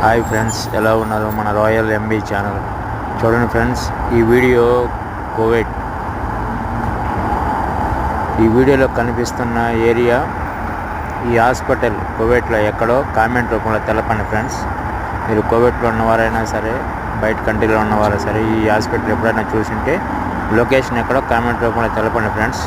Hi friends, ఎలా ఉన్నారు? మన రాయల్ ఎంబీ ఛానల్ చూడండి ఫ్రెండ్స్. ఈ వీడియోలో కనిపిస్తున్న ఏరియా, ఈ హాస్పిటల్ కువైట్లో ఎక్కడో కామెంట్ రూపంలో తెలపండి ఫ్రెండ్స్. మీరు కువైట్లో ఉన్నవారైనా సరే, బయట కంట్రీలో ఉన్నవారైనా సరే, ఈ హాస్పిటల్ ఎప్పుడైనా చూసింటే లొకేషన్ ఎక్కడో కామెంట్ రూపంలో తెలపండి ఫ్రెండ్స్.